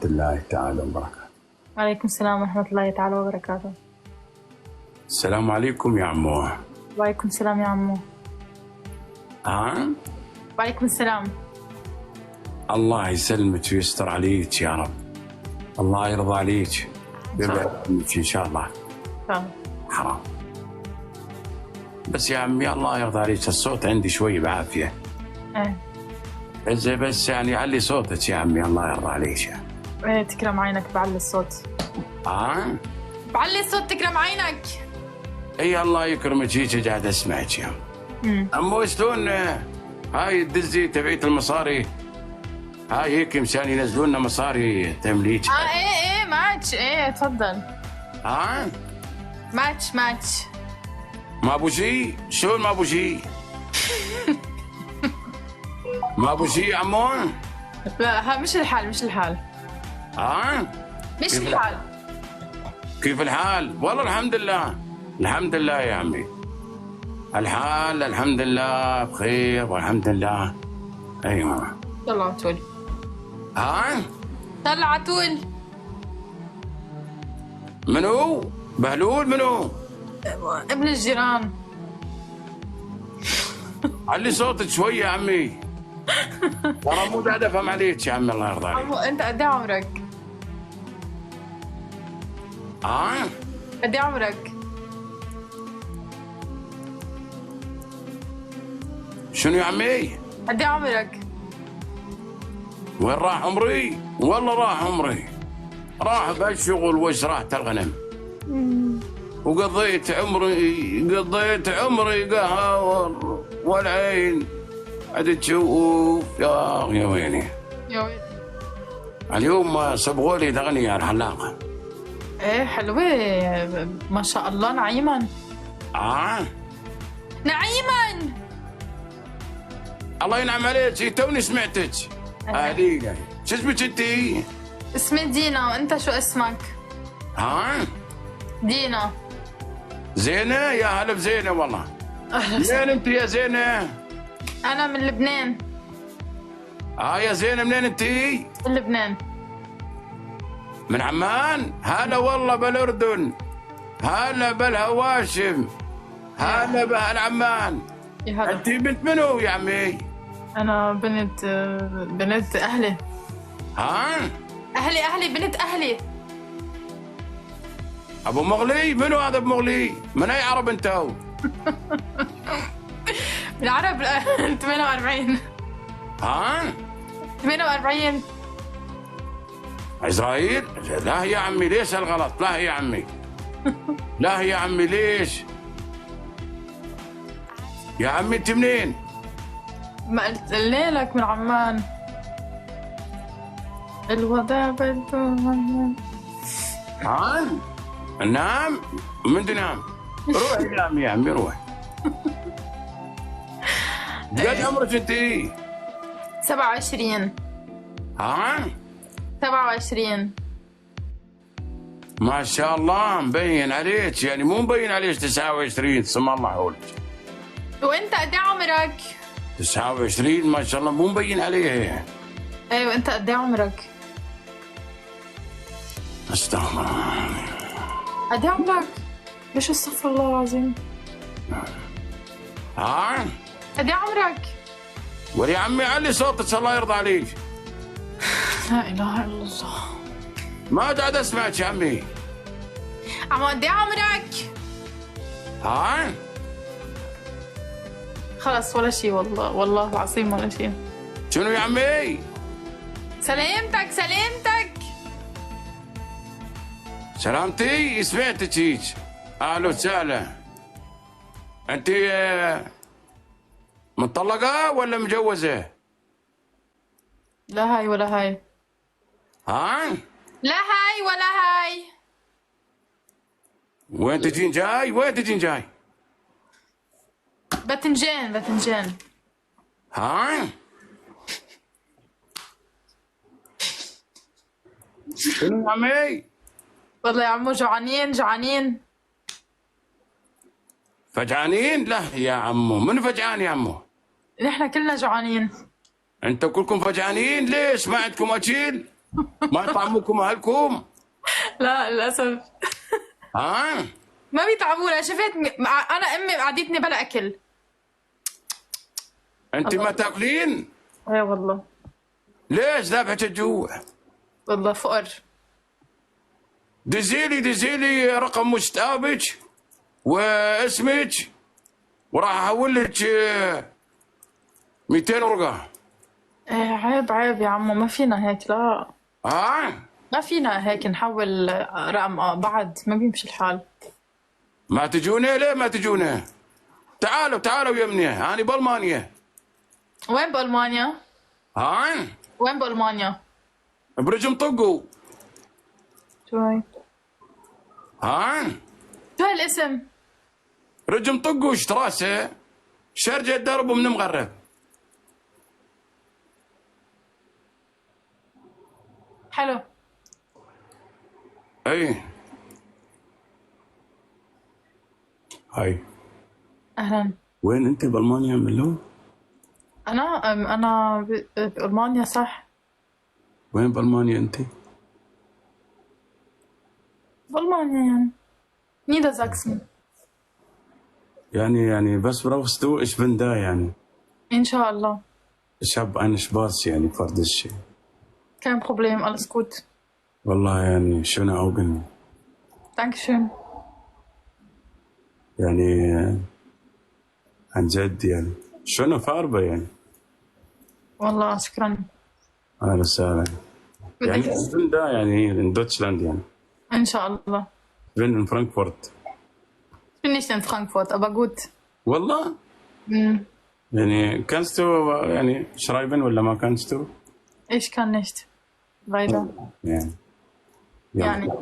الله تعالى وبركاته. وعليكم السلام ورحمة الله تعالى وبركاته. السلام عليكم يا عمو. وعليكم السلام يا عمو. ها؟ وعليكم السلام. الله يسلمك ويستر عليك يا رب. الله يرضى عليك ويبعد عنك ان شاء الله. تمام. حرام. بس يا عمي الله يرضى عليك، الصوت عندي شوي بعافية. بس يعني علي صوتك يا عمي الله يرضى عليك. تكرم عينك، بعلي الصوت. بعلي الصوت، تكرم عينك. اي الله يكرمك، هيك قاعد اسمعك يا عمو. شلون هاي الدزي تبعيت المصاري؟ هاي هيك مشان ينزلوا لنا مصاري تمليك. ايه ماتش، تفضل. ماتش ما ابو شيء؟ شلون ما ابو شيء؟ ما ابو شيء عمو؟ لا مش الحال. مش الحال. كيف الحال؟ والله الحمد لله. الحمد لله يا عمي. الحال الحمد لله بخير والحمد لله. ايوه. طلع عطول. طلع عطول. منو؟ بهلول منو؟ ابن الجيران. علي صوتك شوي يا عمي. ترى مو قاعد افهم عليك يا عمي الله يرضى عليك. عمو انت قد ايه عمرك؟ قد ايه عمرك؟ شنو يا عمي؟ قد ايه عمرك؟ وين راح عمري؟ والله راح عمري. راح بالشغل وزراعة الغنم. وقضيت عمري قهر والعين عاد تشوف يا ويلي. يا ويلي. اليوم صبغوا لي اغنيه الحلاقه. حلوه ما شاء الله. نعيما. نعيما. الله ينعم عليك، توني سمعتك. اهليك. شو اسمك انت؟ اسمي دينا، وانت شو اسمك؟ دينا. زينه؟ يا هلا بزينه والله. منين انت يا زينه؟ انا من لبنان. يا زينه منين انت؟ من لبنان. من عمان؟ هلا والله بالاردن. هلا بالهواشم. هلا باهل عمان. انت بنت منو يا عمي؟ انا بنت اهلي. اهلي بنت اهلي. ابو مغلي؟ منو هذا ابو مغلي؟ من اي عرب انتو؟ العرب 48. 48. اسرائيل؟ لا يا عمي ليش الغلط؟ لا يا عمي. لا يا عمي ليش؟ يا عمي انت منين؟ ما قلت لك من عمان. الوداع بده نام؟ من تنام؟ روح نام يا عمي روح. قد عمرك انت؟ 27. 27. ما شاء الله مبين عليك، يعني مو مبين عليك 29. سم الله حولك. وانت قد ايه عمرك؟ 29 ما شاء الله مو مبين عليه. ايوه انت قد ايه عمرك؟ استغفر الله. قد ايه عمرك؟ ليش استغفر الله العظيم؟ قد ايه عمرك؟ ولي عمي علي صوتك الله يرضى عليك. لا اله الا الله. ما قاعد اسمعك يا عمي. عمو قد ايه عمرك؟ خلص ولا شيء، والله العظيم ولا شيء. شنو يا عمي؟ سلامتك. سلامتي؟ سمعتك هيك. اهلا وسهلا. انت مطلقة ولا مجوزة؟ لا هاي ولا هاي. لا هاي ولا هاي. وين تجين جاي؟ باذنجان. شنو يا عمي؟ والله يا عمو جوعانين. فجعانين؟ لا يا عمو، من فجعان يا عمو؟ نحن كلنا جوعانين. انتوا كلكم فجعانين؟ ليش ما عندكم اكل؟ ما يطعموكم اهلكم؟ لا للأسف. ها؟ ما بيتعبونا. شفت أنا أمي قعدتني بلا أكل. انت ما تاكلين؟ اي والله. ليش ذابحة الجوع؟ والله فقر. دزيلي رقم مستقبلك واسمك وراح احول لك 200 ورقة. ايه عيب يا عمو، ما فينا هيك، لا. ها؟ ما فينا هيك نحول رقم بعد، ما بيمشي الحال. ما تجونا؟ ليه ما تجونا؟ تعالوا يمني، أنا بألمانيا. وين بألمانيا؟ ها؟ وين بألمانيا؟ برج مطقو. شو هي؟ ها؟ شو هالاسم؟ رج مطقو اشتراسه شرجة درب من مغرب. حلو. اي هاي. أهلا. وين انت بألمانيا ملو؟ أنا بألمانيا صح؟ وين بألمانيا انت؟ بألمانيا يعني نيدرساكسن. يعني بس brauchst du ich bin da يعني. إن شاء الله. Ich hab einen Spaß يعني für das Schiff. kein Problem, alles gut. والله يعني schöne Augen. Dankeschön. يعني عن جد يعني schöne Farbe يعني. والله شكرا. أهلا وسهلا. يعني بدك ich bin da يعني in Deutschland يعني. إن شاء الله. Ich bin in Frankfurt. Ich bin nicht in Frankfurt, aber gut. والله؟ Hm. يعني kannst du يعني schreiben ولا ما kannst du؟ Ich kann nicht. Leider. يعني. يعني